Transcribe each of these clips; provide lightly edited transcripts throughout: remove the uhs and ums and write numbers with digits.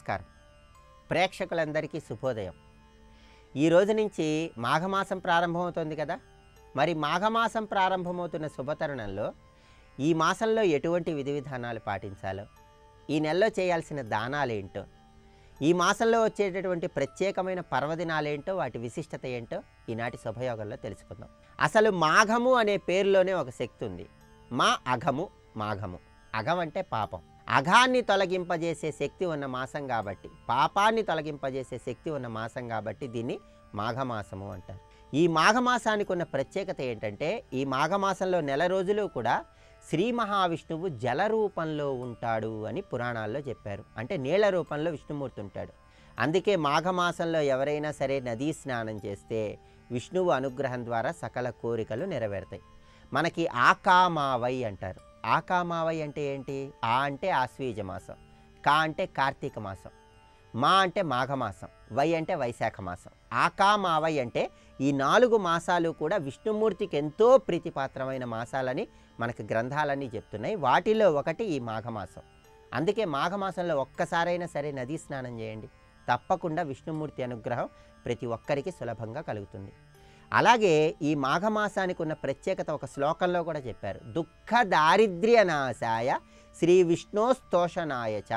నమస్కారం. ప్రేక్షకులందరికీ శుభోదయం. ఈ రోజు నుంచి మాఘమాసం ప్రారంభమవుతుంది కదా. మరి మాఘమాసం ప్రారంభమవుతున్న శుభతరుణంలో ఈ మాసంలో ఎటువంటి విధి విధానాలు పాటించాలో, ఈ నెలలో చేయాల్సిన దానాలేంటో, ఈ మాసంలో వచ్చేటటువంటి ప్రత్యేకమైన పర్వదినాలేంటో, వాటి విశిష్టత ఏంటో ఈనాటి శుభయోగంలో తెలుసుకుందాం. అసలు మాఘము అనే పేరులోనే ఒక శక్తి ఉంది. మా అఘము మాఘము. అఘం అంటే పాపం. అఘాన్ని తొలగింపజేసే శక్తి ఉన్న మాసం కాబట్టి, పాపాన్ని తొలగింపజేసే శక్తి ఉన్న మాసం కాబట్టి దీన్ని మాఘమాసము అంటారు. ఈ మాఘమాసానికి ఉన్న ప్రత్యేకత ఏంటంటే, ఈ మాఘమాసంలో నెల రోజులు కూడా శ్రీ మహావిష్ణువు జల రూపంలో ఉంటాడు అని పురాణాల్లో చెప్పారు. అంటే నీళ్ల రూపంలో విష్ణుమూర్తి ఉంటాడు. అందుకే మాఘమాసంలో ఎవరైనా సరే నదీ స్నానం చేస్తే విష్ణువు అనుగ్రహం ద్వారా సకల కోరికలు నెరవేరుతాయి. మనకి ఆకామావై అంటారు. ఆకామావై అంటే ఏంటి? ఆ అంటే ఆశ్వీజ మాసం, కా అంటే కార్తీక మాసం, మా అంటే మాఘమాసం, వై అంటే వైశాఖ మాసం. ఆకామావై అంటే ఈ 4 మాసాలు కూడా విష్ణుమూర్తికి ఎంతో ప్రీతిపాత్రమైన మాసాలని మనకు గ్రంథాలన్నీ చెప్తున్నాయి. వాటిలో ఒకటి ఈ మాఘమాసం. అందుకే మాఘమాసంలో ఒక్కసారైనా సరే నదీ స్నానం చేయండి. తప్పకుండా విష్ణుమూర్తి అనుగ్రహం ప్రతి ఒక్కరికి సులభంగా కలుగుతుంది. అలాగే ఈ మాఘమాసానికి ఉన్న ప్రత్యేకత ఒక శ్లోకంలో కూడా చెప్పారు. దుఃఖ దారిద్ర్యనాశాయ శ్రీ విష్ణోస్తోషనాయ చ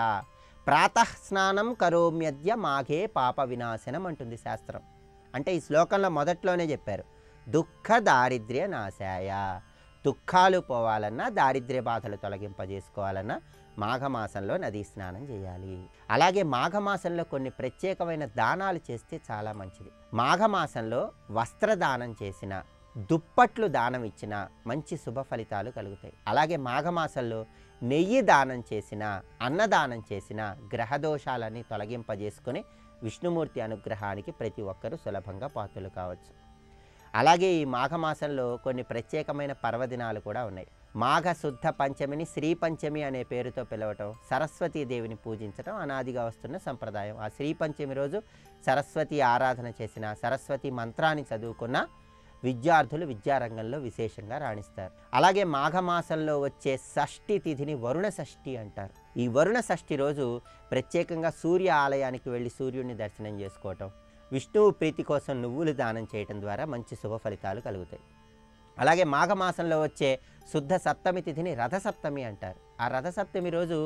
ప్రాతః స్నానం కరోమ్యద్య మాఘే పాప వినాశనం అంటుంది శాస్త్రం. అంటే ఈ శ్లోకంలో మొదట్లోనే చెప్పారు, దుఃఖ దారిద్ర్యనాశాయ. దుఃఖాలు పోవాలన్నా, దారిద్ర్య బాధలు తొలగింపజేసుకోవాలన్నా మాఘమాసంలో నదీ స్నానం చేయాలి. అలాగే మాఘమాసంలో కొన్ని ప్రత్యేకమైన దానాలు చేస్తే చాలా మంచిది. మాఘమాసంలో వస్త్రదానం చేసిన, దుప్పట్లు దానం ఇచ్చిన మంచి శుభ ఫలితాలు కలుగుతాయి. అలాగే మాఘమాసంలో నెయ్యి దానం చేసిన, అన్నదానం చేసిన గ్రహదోషాలన్నీ తొలగింపజేసుకొని విష్ణుమూర్తి అనుగ్రహానికి ప్రతి ఒక్కరూ సులభంగా పాత్రలు కావచ్చు. అలాగే ఈ మాఘమాసంలో కొన్ని ప్రత్యేకమైన పర్వదినాలు కూడా ఉన్నాయి. మాఘ శుద్ధ పంచమిని శ్రీ పంచమి అనే పేరుతో పిలవటం, సరస్వతీదేవిని పూజించడం అనాదిగా వస్తున్న సంప్రదాయం. ఆ శ్రీ పంచమి రోజు సరస్వతి ఆరాధన చేసిన, సరస్వతి మంత్రాన్ని చదువుకున్న విద్యార్థులు విద్యారంగంలో విశేషంగా రాణిస్తారు. అలాగే మాఘమాసంలో వచ్చే షష్ఠి తిథిని వరుణ షష్ఠి అంటారు. ఈ వరుణ షష్ఠి రోజు ప్రత్యేకంగా సూర్య ఆలయానికి వెళ్ళి సూర్యుడిని దర్శనం చేసుకోవటం, విష్ణువు ప్రీతి కోసం నువ్వులు దానం చేయటం ద్వారా మంచి శుభ ఫలితాలు కలుగుతాయి. అలాగే మాఘమాసంలో వచ్చే శుద్ధ సప్తమి తిథిని రథసప్తమి అంటారు. ఆ రథసప్తమి రోజు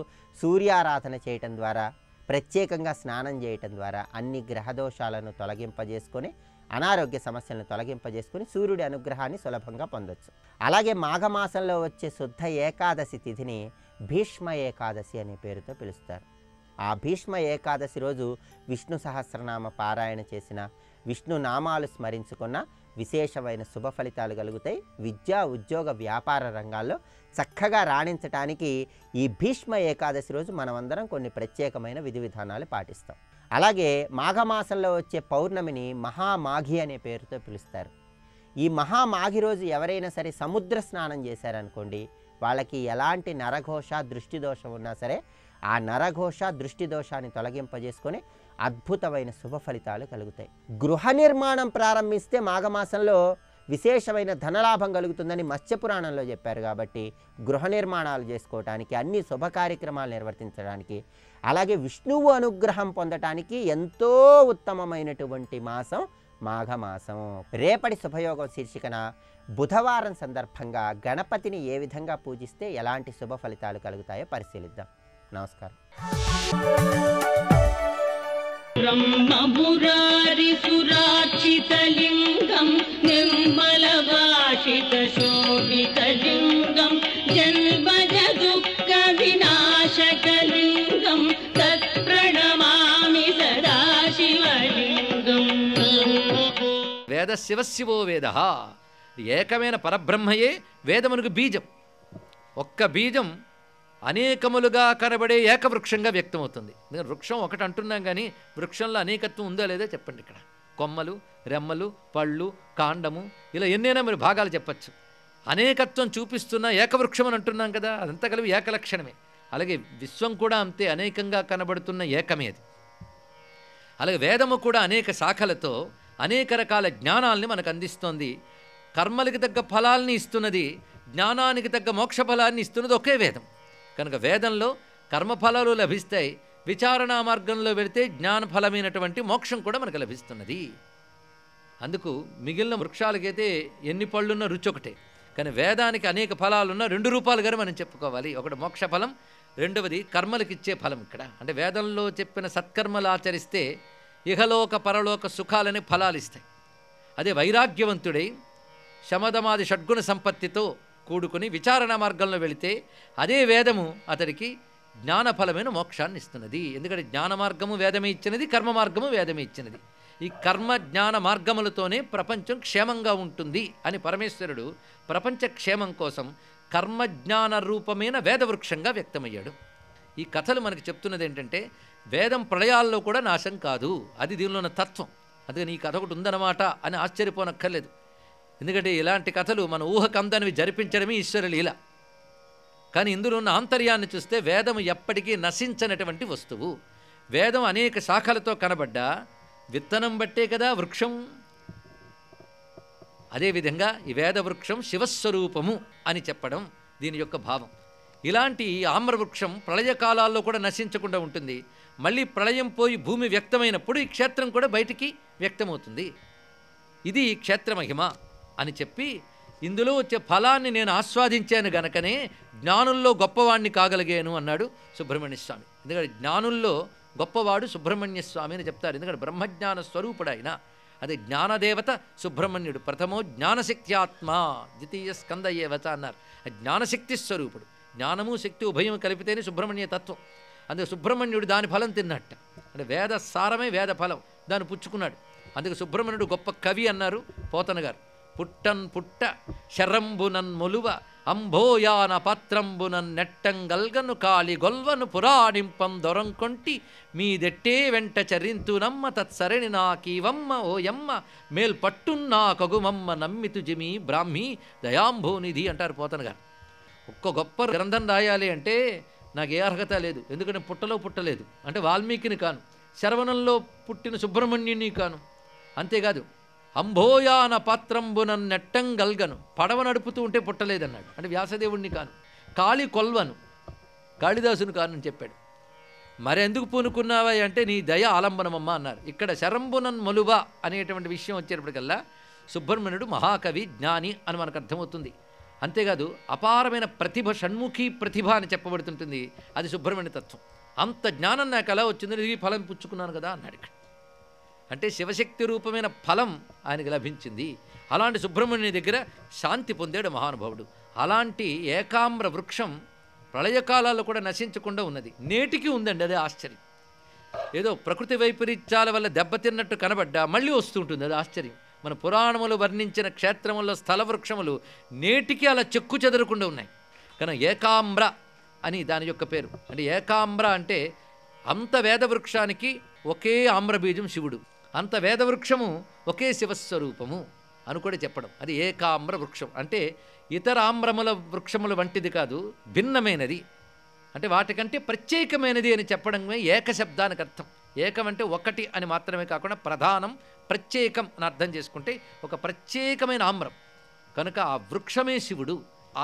సూర్యారాధన చేయటం ద్వారా, ప్రత్యేకంగా స్నానం చేయటం ద్వారా అన్ని గ్రహదోషాలను తొలగింపజేసుకొని, అనారోగ్య సమస్యలను తొలగింపజేసుకొని సూర్యుడి అనుగ్రహాన్ని సులభంగా పొందొచ్చు. అలాగే మాఘమాసంలో వచ్చే శుద్ధ ఏకాదశి తిథిని భీష్మ ఏకాదశి అనే పేరుతో పిలుస్తారు. ఆ భీష్మ ఏకాదశి రోజు విష్ణు సహస్రనామ పారాయణ చేసిన, విష్ణు నామాలు స్మరించుకున్న విశేషమైన శుభ ఫలితాలు కలుగుతాయి. విద్యా ఉద్యోగ వ్యాపార రంగాల్లో చక్కగా రాణించటానికి ఈ భీష్మ ఏకాదశి రోజు మనమందరం కొన్ని ప్రత్యేకమైన విధి విధానాలు పాటిస్తాం. అలాగే మాఘమాసంలో వచ్చే పౌర్ణమిని మహామాఘి అనే పేరుతో పిలుస్తారు. ఈ మహామాఘి రోజు ఎవరైనా సరే సముద్ర స్నానం చేశారనుకోండి, వాళ్ళకి ఎలాంటి నరఘోష దృష్టి దోషం ఉన్నా సరే ఆ నరఘోష దృష్టి దోషాన్ని తొలగింపజేసుకొని అద్భుతమైన శుభ ఫలితాలు కలుగుతాయి. గృహ నిర్మాణం ప్రారంభిస్తే మాఘమాసంలో విశేషమైన ధనలాభం కలుగుతుందని మత్స్యపురాణంలో చెప్పారు. కాబట్టి గృహ నిర్మాణాలు చేసుకోవటానికి, అన్ని శుభ కార్యక్రమాలు నిర్వర్తించడానికి, అలాగే విష్ణువు అనుగ్రహం పొందటానికి ఎంతో ఉత్తమమైనటువంటి మాసం మాఘమాసం. రేపటి శుభయోగం శీర్షికన బుధవారం సందర్భంగా గణపతిని ఏ విధంగా పూజిస్తే ఎలాంటి శుభ ఫలితాలు కలుగుతాయో పరిశీలిద్దాం. నమస్కారం. బ్రహ్మమురారి సురార్చితలింగం నిర్మలభాషిత శోభితలింగం జన్మజ దుఃఖ వినాశకలింగం తత్ప్రణమామి సదా శివలింగం. వేద శివశివో వేద. ఏకమైన పరబ్రహ్మయే వేదమునకు బీజం. ఒక్క బీజం అనేకములుగా కనబడే ఏకవృక్షంగా వ్యక్తమవుతుంది. వృక్షం ఒకటి అంటున్నాం కానీ వృక్షంలో అనేకత్వం ఉందో లేదో చెప్పండి. ఇక్కడ కొమ్మలు, రెమ్మలు, పళ్ళు, కాండము, ఇలా ఎన్నైనా మీరు భాగాలు చెప్పచ్చు. అనేకత్వం చూపిస్తున్న ఏకవృక్షం అని అంటున్నాం కదా, అదంతా కలిపి ఏకలక్షణమే. అలాగే విశ్వం కూడా అంతే, అనేకంగా కనబడుతున్న ఏకమే అది. అలాగే వేదము కూడా అనేక శాఖలతో అనేక రకాల జ్ఞానాల్ని మనకు అందిస్తోంది. కర్మలకి తగ్గ ఫలాల్ని ఇస్తున్నది, జ్ఞానానికి తగ్గ మోక్ష ఫలాన్ని ఇస్తున్నది ఒకే వేదం. కనుక వేదంలో కర్మఫలాలు లభిస్తాయి, విచారణా మార్గంలో వెళితే జ్ఞానఫలమైనటువంటి మోక్షం కూడా మనకు లభిస్తున్నది. అందుకు మిగిలిన వృక్షాలకైతే ఎన్ని పళ్ళున్నా రుచి ఒకటే, కానీ వేదానికి అనేక ఫలాలున్న 2 రూపాలుగానే మనం చెప్పుకోవాలి. ఒకటి మోక్ష ఫలం, రెండవది కర్మలకిచ్చే ఫలం. ఇక్కడ అంటే వేదంలో చెప్పిన సత్కర్మలు ఆచరిస్తే ఇహలోక పరలోక సుఖాలని ఫలాలు ఇస్తాయి. అదే వైరాగ్యవంతుడై శమదమాది షడ్గుణ సంపత్తితో కూడుకుని విచారణ మార్గంలో వెళితే అదే వేదము అతడికి జ్ఞానఫలమైన మోక్షాన్ని ఇస్తున్నది. ఎందుకంటే జ్ఞాన మార్గము వేదమే ఇచ్చినది, కర్మ మార్గము వేదమే ఇచ్చినది. ఈ కర్మ జ్ఞాన మార్గములతోనే ప్రపంచం క్షేమంగా ఉంటుంది అని పరమేశ్వరుడు ప్రపంచ క్షేమం కోసం కర్మజ్ఞాన రూపమైన వేదవృక్షంగా వ్యక్తమయ్యాడు. ఈ కథలు మనకి చెప్తున్నది ఏంటంటే వేదం ప్రళయాల్లో కూడా నాశం కాదు, అది దీనిలో ఉన్న తత్వం. అందుకని ఈ కథ ఒకటి ఉందన్నమాట అని ఆశ్చర్యపోనక్కర్లేదు. ఎందుకంటే ఇలాంటి కథలు మన ఊహకందనివి జరిపించడమే ఈశ్వర లీల. కానీ ఇందులో ఉన్న ఆంతర్యాన్ని చూస్తే వేదం ఎప్పటికీ నశించనటువంటి వస్తువు. వేదం అనేక శాఖలతో కనబడ్డా విత్తనం బట్టే కదా వృక్షం. అదేవిధంగా ఈ వేదవృక్షం శివస్వరూపము అని చెప్పడం దీని యొక్క భావం. ఇలాంటి ఆమ్రవృక్షం ప్రళయకాలాల్లో కూడా నశించకుండా ఉంటుంది. మళ్ళీ ప్రళయం పోయి భూమి వ్యక్తమైనప్పుడు ఈ క్షేత్రం కూడా బయటికి వ్యక్తమవుతుంది. ఇది క్షేత్రమహిమ అని చెప్పి ఇందులో వచ్చే ఫలాన్ని నేను ఆస్వాదించాను గనకనే జ్ఞానుల్లో గొప్పవాణ్ణి కాగలిగాను అన్నాడు సుబ్రహ్మణ్య స్వామి. ఎందుకంటే జ్ఞానుల్లో గొప్పవాడు సుబ్రహ్మణ్య స్వామి అని చెప్తారు. ఎందుకంటే బ్రహ్మజ్ఞాన స్వరూపుడు ఆయన. అదే జ్ఞానదేవత సుబ్రహ్మణ్యుడు. ప్రథమో జ్ఞానశక్త్యాత్మ, ద్వితీయ స్కంద ఏవత అన్నారు. జ్ఞానశక్తి స్వరూపుడు. జ్ఞానము శక్తి ఉభయం కలిపితేనే సుబ్రహ్మణ్య తత్వం. అందుకే సుబ్రహ్మణ్యుడు దాని ఫలం తిన్నట్ట. అంటే వేద సారమే వేద ఫలం, దాన్ని పుచ్చుకున్నాడు. అందుకే సుబ్రహ్మణ్యుడు గొప్ప కవి అన్నారు పోతన గారు. పుట్టన్ పుట్ట శరంబునన్ మొలువ అంభోయాన పాత్రంబునన్ నెట్టంగల్గను కాళి గొల్వను పురాణింపం దొరంకొంటి మీదెట్టే వెంట చరింతునమ్మ తత్సరణి నాకీవమ్మ ఓయమ్మ మేల్ పట్టున్నా కగుమమ్మ నమ్మితు జిమి బ్రాహ్మీ దయాంభోనిధి అంటారు పోతన గారు. ఒక్క గొప్ప గ్రంథం రాయాలి అంటే నాకు ఏ అర్హత లేదు. ఎందుకంటే పుట్టలో పుట్టలేదు, అంటే వాల్మీకిని కాను, శరవణంలో పుట్టిన సుబ్రహ్మణ్యుని కాను. అంతేకాదు అంభోయాన పాత్రంబునన్ నెట్టంగల్గను, పడవ నడుపుతూ ఉంటే పుట్టలేదన్నాడు, అంటే వ్యాసదేవుణ్ణి కాను. కాళి కొల్వను, కాళిదాసును కాను అని చెప్పాడు. మరెందుకు పూనుకున్నావా అంటే నీ దయ ఆలంబనమమ్మ అన్నారు. ఇక్కడ శరంబునన్ మొలువ అనేటువంటి విషయం వచ్చేటప్పటికల్లా సుబ్రహ్మణ్యుడు మహాకవి జ్ఞాని అని మనకు అర్థమవుతుంది. అంతేకాదు అపారమైన ప్రతిభ, షణ్ముఖి ప్రతిభ అని చెప్పబడుతుంటుంది. అది సుబ్రహ్మణ్య తత్వం. అంత జ్ఞానం నాకు ఎలా వచ్చిందని ఈ ఫలం పుచ్చుకున్నాను కదా అన్నాడు ఇక్కడ. అంటే శివశక్తి రూపమైన ఫలం ఆయనకు లభించింది. అలాంటి సుబ్రహ్మణ్యుని దగ్గర శాంతి పొందాడు మహానుభావుడు. అలాంటి ఏకామ్ర వృక్షం ప్రళయకాలాల్లో కూడా నశించకుండా ఉన్నది, నేటికి ఉందండి. అదే ఆశ్చర్యం. ఏదో ప్రకృతి వైపరీత్యాల వల్ల దెబ్బతిన్నట్టు కనబడ్డా మళ్ళీ వస్తుంటుంది, అది ఆశ్చర్యం. మన పురాణములు వర్ణించిన క్షేత్రముల్లో స్థల వృక్షములు నేటికి అలా చెక్కు చెదరకుండా ఉన్నాయి. కానీ ఏకామ్ర అని దాని యొక్క పేరు. అంటే ఏకామ్ర అంటే అంత వేదవృక్షానికి ఒకే ఆమ్రబీజం శివుడు, అంత వేదవృక్షము ఒకే శివస్వరూపము అని కూడా చెప్పడం. అది ఏకామ్ర వృక్షం. అంటే ఇతర ఆమ్రముల వృక్షముల వంటిది కాదు, భిన్నమైనది. అంటే వాటికంటే ప్రత్యేకమైనది అని చెప్పడమే ఏకశబ్దానికి అర్థం. ఏకం అంటే ఒకటి అని మాత్రమే కాకుండా ప్రధానం, ప్రత్యేకం అని అర్థం చేసుకుంటే ఒక ప్రత్యేకమైన ఆమ్రం కనుక ఆ వృక్షమే శివుడు.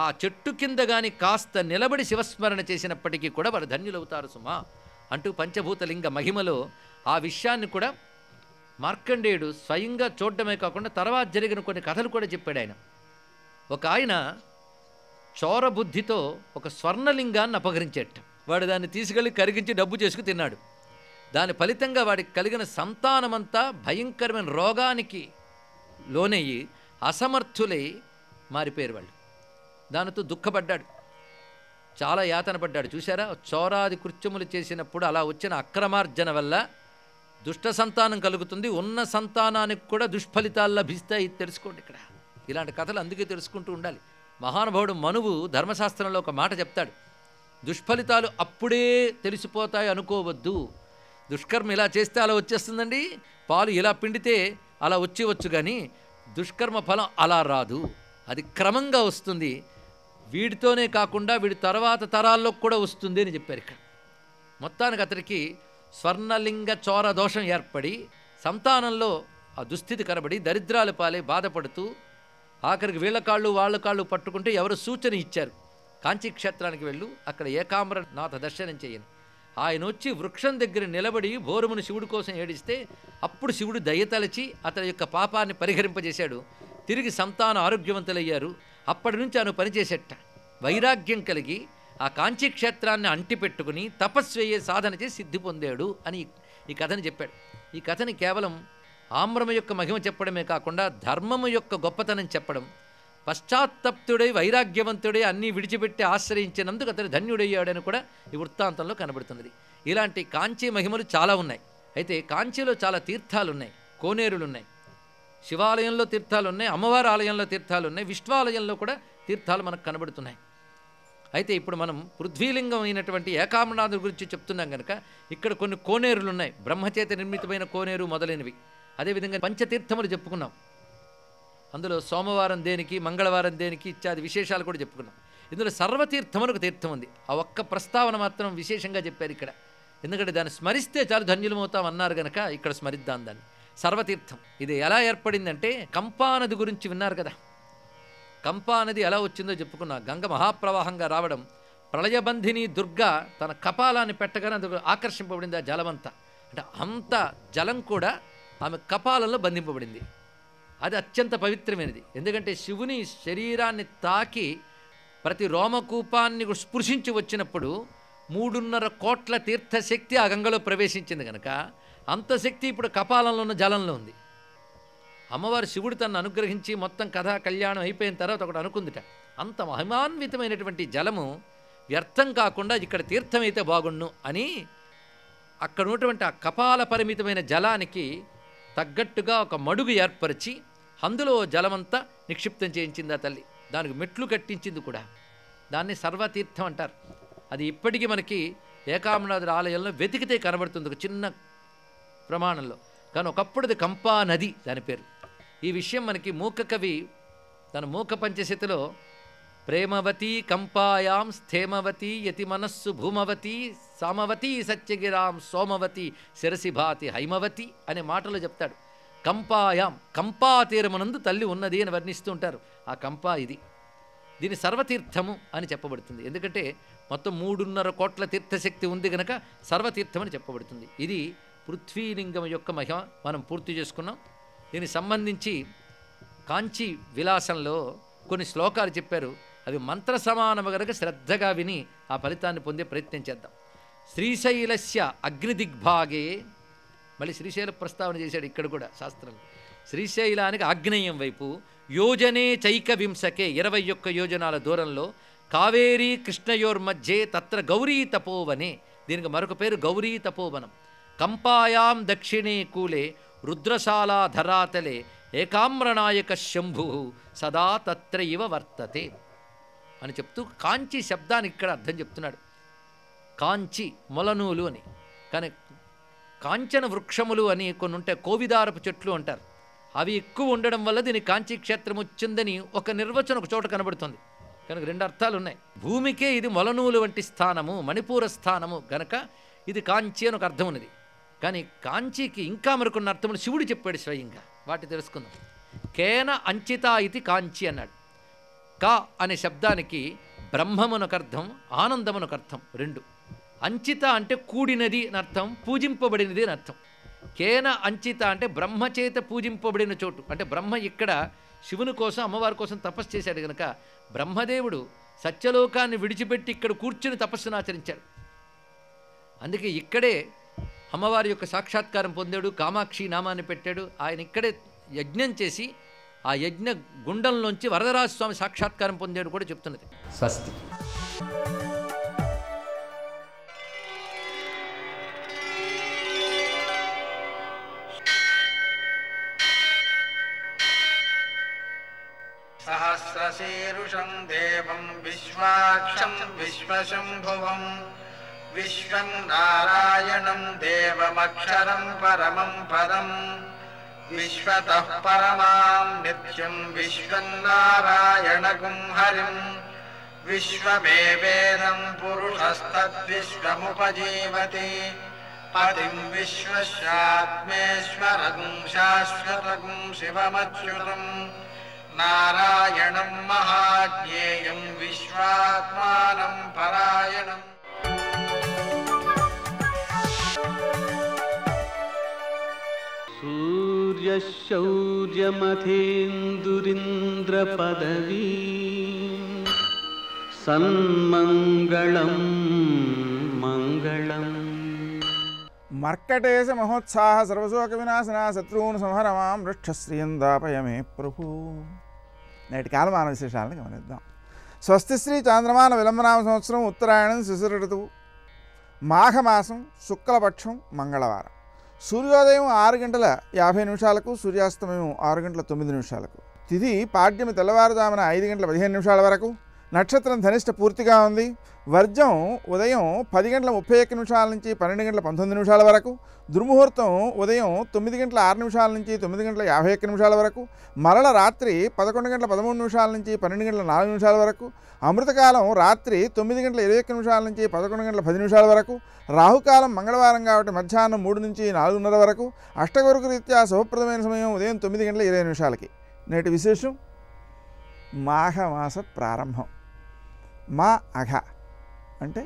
ఆ చెట్టు కింద గాని కాస్త నిలబడి శివస్మరణ చేసినప్పటికీ కూడా వారు ధన్యులవుతారు సుమా అంటూ పంచభూతలింగ మహిమలో ఆ విషయాన్ని కూడా మార్కండేయుడు స్వయంగా చూడడమే కాకుండా తర్వాత జరిగిన కొన్ని కథలు కూడా చెప్పాడు ఆయన. ఒక ఆయన చోరబుద్ధితో ఒక స్వర్ణలింగాన్ని అపహరించేట. వాడు దాన్ని తీసుకెళ్ళి కరిగించి డబ్బు చేసుకు తిన్నాడు. దాని ఫలితంగా వాడికి కలిగిన సంతానమంతా భయంకరమైన రోగానికి లోనయ్యి అసమర్థులై మారిపోయారు వాళ్ళు. దానితో దుఃఖపడ్డాడు, చాలా యాతన పడ్డాడు. చూసారా, చోరాది కృత్యములు చేసినప్పుడు అలా వచ్చిన అక్రమార్జన వల్ల దుష్ట సంతానం కలుగుతుంది, ఉన్న సంతానానికి కూడా దుష్ఫలితాలు లభిస్తాయి. తెలుసుకోండి ఇక్కడ ఇలాంటి కథలు అందుకే తెలుసుకుంటూ ఉండాలి. మహానుభావుడు మనువు ధర్మశాస్త్రంలో ఒక మాట చెప్తాడు, దుష్ఫలితాలు అప్పుడే తెలిసిపోతాయి అనుకోవద్దు. దుష్కర్మ ఇలా చేస్తే అలా వచ్చేస్తుందండి, పాలు ఇలా పిండితే అలా వచ్చేవచ్చు, కానీ దుష్కర్మ ఫలం అలా రాదు, అది క్రమంగా వస్తుంది. వీడితోనే కాకుండా వీడి తర్వాత తరాల్లో కూడా వస్తుంది అని చెప్పారు ఇక్కడ. మొత్తానికి అతడికి స్వర్ణలింగ చోర దోషం ఏర్పడి సంతానంలో ఆ దుస్థితి కనబడి దరిద్రాలు పాలై బాధపడుతూ ఆఖరికి వీళ్ళ కాళ్ళు వాళ్ళ కాళ్ళు పట్టుకుంటే ఎవరు సూచన ఇచ్చారు, కాంచీ క్షేత్రానికి వెళ్ళు, అక్కడ ఏకామ్రనాథ దర్శనం చేయని. ఆయన వచ్చి వృక్షం దగ్గర నిలబడి భోరుమును శివుడి కోసం ఏడిస్తే అప్పుడు శివుడు దయతలచి అతని యొక్క పాపాన్ని పరిహరింపజేశాడు. తిరిగి సంతాన ఆరోగ్యవంతులయ్యారు. అప్పటి నుంచి ఆయన పనిచేసేట వైరాగ్యం కలిగి ఆ కాంచీ క్షేత్రాన్ని అంటిపెట్టుకుని తపస్వయ్యే సాధన చేసి సిద్ధి పొందాడు అని ఈ కథని చెప్పాడు. ఈ కథని కేవలం ఆమ్రమ యొక్క మహిమ చెప్పడమే కాకుండా ధర్మము యొక్క గొప్పతనం చెప్పడం, పశ్చాత్తప్తుడై వైరాగ్యవంతుడై అన్నీ విడిచిపెట్టి ఆశ్రయించినందుకు అతను ధన్యుడయ్యాడని కూడా ఈ వృత్తాంతంలో కనబడుతున్నది. ఇలాంటి కాంచీ మహిమలు చాలా ఉన్నాయి. అయితే కాంచీలో చాలా తీర్థాలు ఉన్నాయి, కోనేరులు ఉన్నాయి, శివాలయంలో తీర్థాలు ఉన్నాయి, అమ్మవారి ఆలయంలో తీర్థాలు ఉన్నాయి, విష్ణువాలయంలో కూడా తీర్థాలు మనకు కనబడుతున్నాయి. అయితే ఇప్పుడు మనం పృథ్వీలింగం అయినటువంటి ఏకాంబరనాథుడి గురించి చెప్తున్నాం కనుక ఇక్కడ కొన్ని కోనేరులు ఉన్నాయి, బ్రహ్మచేత నిర్మితమైన కోనేరు మొదలైనవి. అదేవిధంగా పంచతీర్థములు చెప్పుకున్నాం. అందులో సోమవారం దేనికి, మంగళవారం దేనికి ఇత్యాది విశేషాలు కూడా చెప్పుకున్నాం. ఇందులో సర్వతీర్థములు ఒక తీర్థం ఉంది. ఆ ఒక్క ప్రస్తావన మాత్రం విశేషంగా చెప్పారు ఇక్కడ. ఎందుకంటే దాన్ని స్మరిస్తే చాలు ధన్యులమవుతాం అన్నారు కనుక ఇక్కడ స్మరిద్దాం దాన్ని. సర్వతీర్థం ఇది ఎలా ఏర్పడిందంటే కంపా నది గురించి విన్నారు కదా. కంపా నది ఎలా వచ్చిందో చెప్పుకున్నా. గంగ మహాప్రవాహంగా రావడం, ప్రళయబంధిని దుర్గ తన కపాలాన్ని పెట్టగానే అది ఆకర్షింపబడింది ఆ జలమంతా. అంటే అంత జలం కూడా ఆమె కపాలంలో బంధింపబడింది. అది అత్యంత పవిత్రమైనది. ఎందుకంటే శివుని శరీరాన్ని తాకి ప్రతి రోమకూపాన్ని స్పృశించి వచ్చినప్పుడు 3.5 కోట్ల తీర్థశక్తి ఆ గంగలో ప్రవేశించింది కనుక అంత శక్తి ఇప్పుడు కపాలంలో ఉన్న జలంలో ఉంది. అమ్మవారు శివుడు తను అనుగ్రహించి మొత్తం కథా కళ్యాణం అయిపోయిన తర్వాత ఒకటి అనుకుందిట, అంత మహిమాన్వితమైనటువంటి జలము వ్యర్థం కాకుండా ఇక్కడ తీర్థమైతే బాగుండు అని అక్కడ ఉన్నటువంటి ఆ కపాల పరిమితమైన జలానికి తగ్గట్టుగా ఒక మడుగు ఏర్పరిచి అందులో జలమంతా నిక్షిప్తం చేయించింది ఆ తల్లి. దానికి మెట్లు కట్టించింది కూడా. దాన్ని సర్వతీర్థం అంటారు. అది ఇప్పటికీ మనకి ఏకాంబరనాథుడి ఆలయంలో వెతికితే కనబడుతుంది ఒక చిన్న ప్రమాణంలో. కానీ ఒకప్పుడు అది కంపా నది దాని పేరు. ఈ విషయం మనకి మూక కవి తన మూక పంచశతిలో ప్రేమవతి కంపాయాం స్థేమవతి యతి మనస్సు భూమవతి సామవతి సత్యగిరాం సోమవతి శిరసిభాతి హైమవతి అనే మాటలో చెప్తాడు. కంపాయాం కంపా తీరమునందు తల్లి ఉన్నది అని వర్ణిస్తూ ఉంటారు. ఆ కంపా ఇది. దీని సర్వతీర్థము అని చెప్పబడుతుంది. ఎందుకంటే మొత్తం 3.5 కోట్ల తీర్థశక్తి ఉంది కనుక సర్వతీర్థం అని చెప్పబడుతుంది. ఇది పృథ్వీలింగం యొక్క మహిమ మనం పూర్తి చేసుకున్నాం. దీనికి సంబంధించి కాంచీ విలాసంలో కొన్ని శ్లోకాలు చెప్పారు. అవి మంత్ర సమానము గనక శ్రద్ధగా విని ఆ ఫలితాన్ని పొందే ప్రయత్నం చేద్దాం. శ్రీశైలస్య అగ్నిదిగ్భాగే, మళ్ళీ శ్రీశైల ప్రస్తావన చేశాడు ఇక్కడ కూడా శాస్త్రం. శ్రీశైలానికి ఆగ్నేయం వైపు యోజనే చైక వింశకే 21 యోజనాల దూరంలో కావేరీ కృష్ణయోర్మధ్యే తత్ర గౌరీ తపోవనే, దీనికి మరొక పేరు గౌరీ తపోవనం. కంపాయాం దక్షిణే కూలే రుద్రశాలా ధరాతలే ఏకామ్రనాయక శంభు సదా తత్ర ఇవ వర్తతే అని చెప్తూ కాంచి శబ్దానికి ఇక్కడ అర్థం చెప్తున్నాడు. కాంచి మొలనూలు అని, కానీ కాంచన వృక్షములు అని కొన్ని ఉంటాయి, కోవిదారపు చెట్లు అంటారు. అవి ఎక్కువ ఉండడం వల్ల దీని కాంచీ క్షేత్రం వచ్చిందని ఒక నిర్వచనం ఒక చోట కనబడుతుంది. కనుక 2 అర్థాలు ఉన్నాయి. భూమికే ఇది మొలనూలు వంటి స్థానము, మణిపూర స్థానము గనక ఇది కాంచి అని ఒక అర్థం ఉన్నది. కానీ కాంచీకి ఇంకా మరికొన్ని అర్థములు శివుడు చెప్పాడు స్వయంగా. వాటి తెలుసుకుందాం. కేన అంచిత ఇది కాంచి అన్నాడు. కా అనే శబ్దానికి బ్రహ్మమునొక అర్థం, ఆనందమునొక అర్థం, 2. అంచిత అంటే కూడినది అని అర్థం, పూజింపబడినది అని అర్థం. కేన అంచిత అంటే బ్రహ్మచేత పూజింపబడిన చోటు. అంటే బ్రహ్మ ఇక్కడ శివుని కోసం అమ్మవారి కోసం తపస్సు చేశాడు కనుక బ్రహ్మదేవుడు సత్యలోకాన్ని విడిచిపెట్టి ఇక్కడ కూర్చుని తపస్సును ఆచరించాడు. అందుకే ఇక్కడే అమ్మవారి యొక్క సాక్షాత్కారం పొందాడు. కామాక్షి నామాన్ని పెట్టాడు. ఆయన ఇక్కడే యజ్ఞం చేసి ఆ యజ్ఞ గుండంలోంచి వరదరాజస్వామి సాక్షాత్కారం పొందాడు కూడా చెప్తున్నది. స్వస్తి. సహస్రశీరుషం దేవం విశ్వాక్షం విశ్వశంభువం విశ్వం నారాయణం దేవమక్షరం పరమం పదం విశ్వతః పరమాం నిత్యం విశ్వం నారాయణగుం హరిం విశ్వమేవేదం పురుషస్తద్విశ్వముపజీవతి పతిం విశ్వస్యాత్మేశ్వరం శాశ్వతగుం శివమచ్యుతం నారాయణం మహాజ్ఞేయం విశ్వాత్మానం పరాయణం. सूर्यशौर्यमथेन्दुरिन्द्रपदवी सन्मङ्गलं मङ्गलम् మర్కటేశ మహోత్సాహ సర్వశోక వినాశన శత్రువును సంహరమాం వృక్షశ్రియం దాపయమే ప్రభు. నేటి కాలమాన విశేషాలను గమనిద్దాం. స్వస్తి శ్రీ చాంద్రమాన విలంబనామ సంవత్సరం ఉత్తరాయణం శిశిర ఋతువు మాఘమాసం శుక్లపక్షం మంగళవారం. సూర్యోదయం 6:50 సూర్యాస్తమయం 6:09. తిథి పాడ్యమి తెల్లవారుజామున 5:15 వరకు. నక్షత్రం ధనిష్ట పూర్తిగా ఉంది. వర్జం ఉదయం 10:31 నుంచి 12:19 వరకు. దుర్ముహూర్తం ఉదయం 9:06 నుంచి 9:51 వరకు. మరల రాత్రి 11:13 నుంచి 12:04 వరకు. అమృతకాలం రాత్రి 9:21 నుంచి 11:10 వరకు. రాహుకాలం మంగళవారం కాబట్టి మధ్యాహ్నం 3 నుంచి 4:30 వరకు. అష్టగురుకు రీత్యా శుభప్రదమైన సమయం ఉదయం 9:20 నేటి విశేషం మాఘమాస ప్రారంభం. మా అఘ అంటే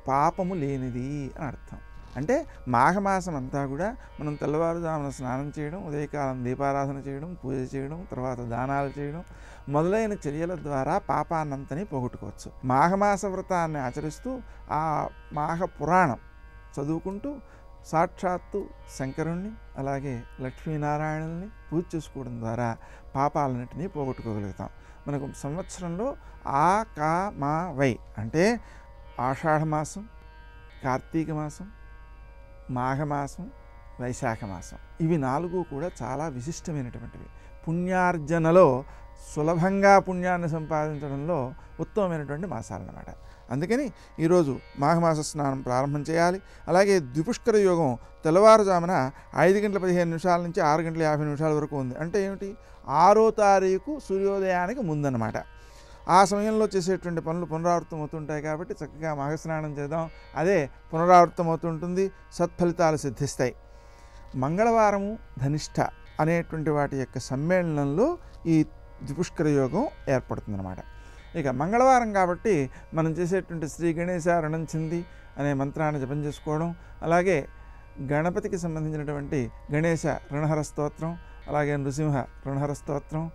పాపము లేనిది అని అర్థం. అంటే మాఘమాసం అంతా కూడా మనం తెల్లవారుజామున స్నానం చేయడం, ఉదయకాలం దీపారాధన చేయడం, పూజ చేయడం, తర్వాత దానాలు చేయడం మొదలైన చర్యల ద్వారా పాపాన్నంతని పోగొట్టుకోవచ్చు. మాఘమాస వ్రతాన్ని ఆచరిస్తూ ఆ మాఘ పురాణం చదువుకుంటూ సాక్షాత్తు శంకరుణ్ణి అలాగే లక్ష్మీనారాయణుల్ని పూజ చేసుకోవడం ద్వారా పాపాలన్నింటినీ పోగొట్టుకోగలుగుతాం. మనకు సంవత్సరంలో ఆ కా మా వై అంటే ఆషాఢమాసం, కార్తీక మాసం, మాఘమాసం, వైశాఖ మాసం ఇవి 4 కూడా చాలా విశిష్టమైనటువంటివి. పుణ్యార్జనలో సులభంగా పుణ్యాన్ని సంపాదించడంలో ఉత్తమమైనటువంటి మాసాలన్నమాట. అందుకని ఈరోజు మాఘమాస స్నానం ప్రారంభం చేయాలి. అలాగే ద్విపుష్కర యోగం తెల్లవారుజామున 5:15 నుంచి 6:50 వరకు ఉంది. అంటే ఏమిటి? 6వ తారీఖు సూర్యోదయానికి ముందన్నమాట. ఆ సమయంలో చేసేటువంటి పనులు పునరావృతం అవుతుంటాయి కాబట్టి చక్కగా మాఘస్నానం చేద్దాం. అదే పునరావృతం అవుతుంటుంది, సత్ఫలితాలు సిద్ధిస్తాయి. మంగళవారము ధనిష్ట అనేటువంటి వాటి యొక్క సమ్మేళనంలో ఈ ద్విపుష్కర యోగం ఏర్పడుతుందన్నమాట. ఇక మంగళవారం కాబట్టి మనం చేసేటువంటి శ్రీ గణేశ రుణంచింది అనే మంత్రాన్ని జపం చేసుకోవడం, అలాగే గణపతికి సంబంధించినటువంటి గణేశ రుణహర స్తోత్రం, అలాగే నృసింహ రుణహర స్తోత్రం,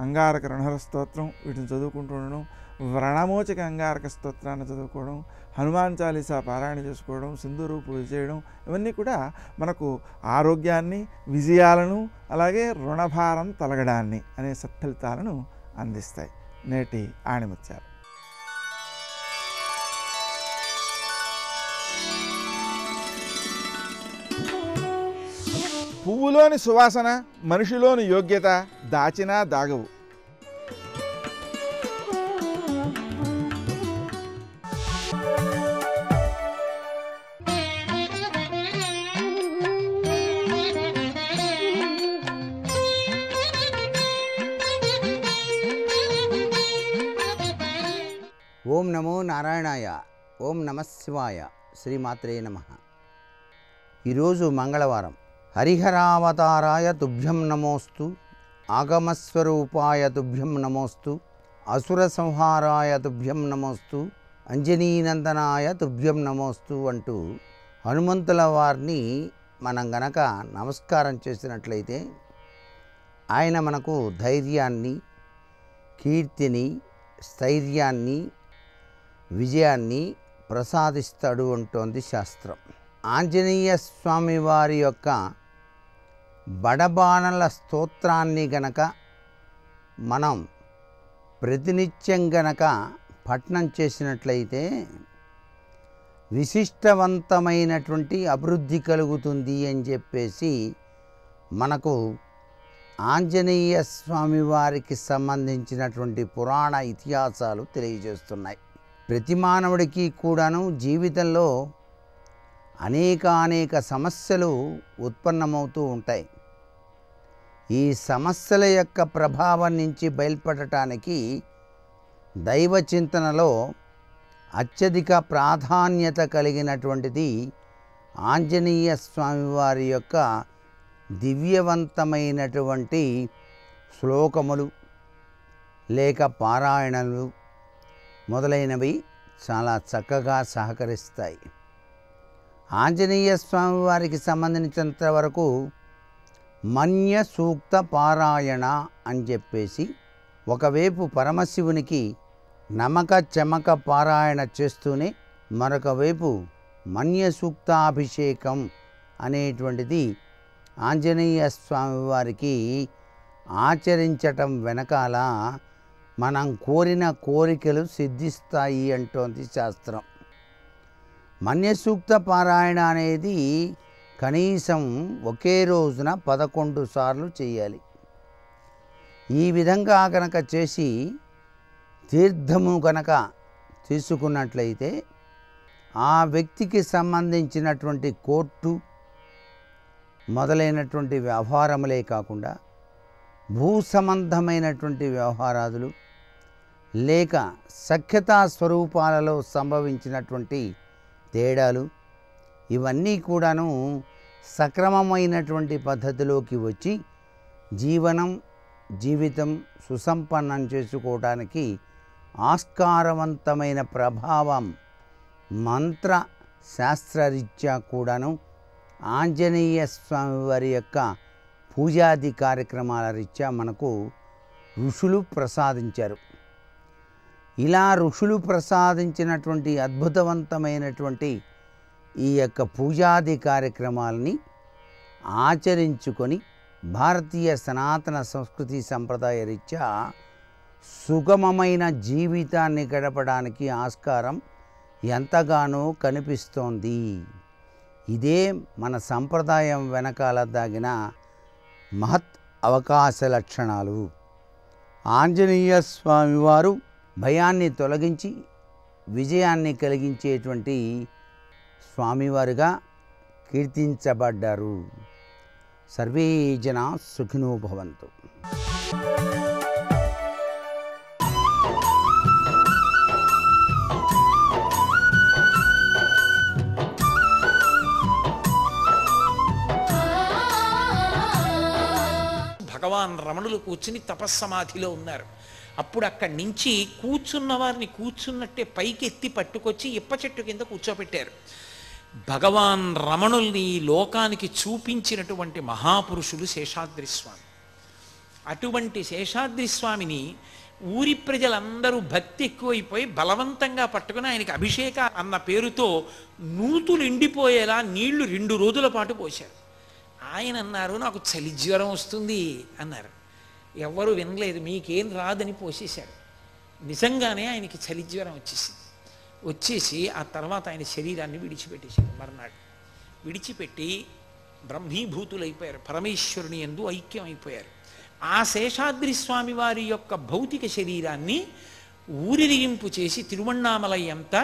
అంగారక రుణహర స్తోత్రం వీటిని చదువుకుంటూ ఉండడం, వ్రణమోచక అంగారక స్తోత్రాన్ని చదువుకోవడం, హనుమాన్ చాలీసా పారాయణ చేసుకోవడం, సింధూరు పూజ చేయడం ఇవన్నీ కూడా మనకు ఆరోగ్యాన్ని, విజయాలను, అలాగే రుణభారం తొలగడాన్ని అనే సత్ఫలితాలను అందిస్తాయి. నేటి ఆణిముత్యాలు. పువ్వులోని సువాసన, మనిషిలోని యోగ్యత దాచినా దాగవు. ఓం నమో నారాయణాయ. ఓం నమః శివాయ. శ్రీమాత్రే నమః. ఈరోజు మంగళవారం. హరిహరావతారాయ తుభ్యం నమోస్తు, ఆగమస్వరూపాయ తుభ్యం నమోస్తు, అసుర సంహారాయ తుభ్యం నమోస్తు, అంజనీనందనాయ తుభ్యం నమోస్తు అంటూ హనుమంతుల వారిని మనం గనక నమస్కారం చేసినట్లయితే ఆయన మనకు ధైర్యాన్ని, కీర్తిని, స్థైర్యాన్ని, విజయాన్ని ప్రసాదిస్తాడు అంటోంది శాస్త్రం. ఆంజనేయ స్వామి వారి యొక్క బడబాణల స్తోత్రాన్ని గనక మనం ప్రతినిత్యం గనక పఠనం చేసినట్లయితే విశిష్టవంతమైనటువంటి అభివృద్ధి కలుగుతుంది అని చెప్పేసి మనకు ఆంజనేయ స్వామి వారికి సంబంధించినటువంటి పురాణ ఇతిహాసాలు తెలియజేస్తున్నాయి. ప్రతి మానవుడికి కూడాను జీవితంలో అనేక సమస్యలు ఉత్పన్నమవుతూ ఉంటాయి. ఈ సమస్యల యొక్క ప్రభావం నుంచి బయల్పడటానికి దైవ చింతనలో అత్యధిక ప్రాధాన్యత కలిగినటువంటిది ఆంజనేయ స్వామి వారి యొక్క దివ్యవంతమైనటువంటి శ్లోకములు లేక పారాయణలు మొదలైనవి చాలా చక్కగా సహకరిస్తాయి. ఆంజనేయ స్వామి వారికి సంబంధించినంత వరకు మన్య సూక్త పారాయణ అని చెప్పేసి ఒకవైపు పరమశివునికి నమక చమక పారాయణ చేస్తూనే మరొక వైపు మన్య సూక్తాభిషేకం అనేటువంటిది ఆంజనేయ స్వామి వారికి ఆచరించటం వెనకాల మనం కోరిన కోరికలు సిద్ధిస్తాయి అంటోంది శాస్త్రం. మన్యసూక్త పారాయణ అనేది కనీసం ఒకే రోజున 11 సార్లు చేయాలి. ఈ విధంగా కనుక చేసి తీర్థము కనుక తీసుకున్నట్లయితే ఆ వ్యక్తికి సంబంధించినటువంటి కోర్టు మొదలైనటువంటి వ్యవహారములే కాకుండా భూ సంబంధమైనటువంటి వ్యవహారాదులు లేక సఖ్యతా స్వరూపాలలో సంభవించినటువంటి తేడాలు ఇవన్నీ కూడాను సక్రమమైనటువంటి పద్ధతిలోకి వచ్చి జీవితం సుసంపన్నం చేసుకోవడానికి ఆస్కారవంతమైన ప్రభావం మంత్ర శాస్త్రరీత్యా కూడాను ఆంజనేయ స్వామి వారి యొక్క పూజాది కార్యక్రమాల రీత్యా మనకు ఋషులు ప్రసాదించారు. ఇలా ఋషులు ప్రసాదించినటువంటి అద్భుతవంతమైనటువంటి ఈ యొక్క పూజాది కార్యక్రమాలని ఆచరించుకొని భారతీయ సనాతన సంస్కృతి సంప్రదాయ రీత్యా సుగమమైన జీవితాన్ని గడపడానికి ఆస్కారం ఎంతగానో కనిపిస్తోంది. ఇదే మన సంప్రదాయం వెనకాల దాగిన మహత్ అవకాశ లక్షణాలు. ఆంజనేయ స్వామివారు భయాన్ని తొలగించి విజయాన్ని కలిగించేటువంటి స్వామివారుగా కీర్తించబడ్డారు. సర్వే జనా సుఖినో భవంతు. భగవాన్ రమణులు కూర్చుని తపస్సమాధిలో ఉన్నారు. అప్పుడు అక్కడి నుంచి కూర్చున్న వారిని కూర్చున్నట్టే పైకి ఎత్తి పట్టుకొచ్చి ఇప్ప చెట్టు కింద కూర్చోపెట్టారు. భగవాన్ రమణుల్ని లోకానికి చూపించినటువంటి మహాపురుషులు శేషాద్రి స్వామి. అటువంటి శేషాద్రి స్వామిని ఊరి ప్రజలందరూ భక్తి ఎక్కువైపోయి బలవంతంగా పట్టుకుని ఆయనకి అభిషేక అన్న పేరుతో నూతులు ఎండిపోయేలా నీళ్లు 2 రోజుల పాటు పోశారు. ఆయన అన్నారు, నాకు చలి జ్వరం వస్తుంది అన్నారు. ఎవరు వినలేదు, మీకేం రాదని పోసేశారు. నిజంగానే ఆయనకి చలి జ్వరం వచ్చేసి ఆ తర్వాత ఆయన శరీరాన్ని విడిచిపెట్టేశారు. మర్నాడు విడిచిపెట్టి బ్రహ్మీభూతులైపోయారు, పరమేశ్వరుని యందు ఐక్యమైపోయారు. ఆ శేషాద్రి స్వామి వారి యొక్క భౌతిక శరీరాన్ని ఊరిరిగింపు చేసి తిరువణ్ణామలై అంతా